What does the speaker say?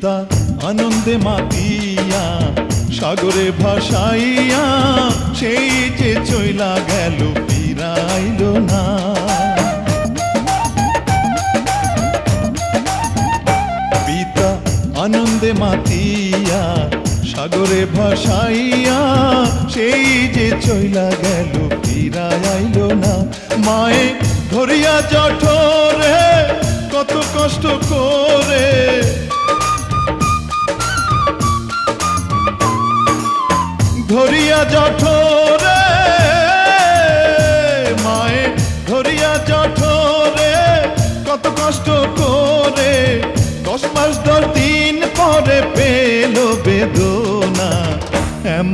পিতা আনন্দে মাতিয়া সাগরে ভাসাইয়া সেই যে চইলা গেল ফিরাইল না। পিতা আনন্দে মাতিয়া সাগরে ভাসাইয়া সেই যে চইলা গেল ফিরাইল না। মায়ে ধরিয়া জঠরে কত কষ্ট করে, ধরিয়া জঠরে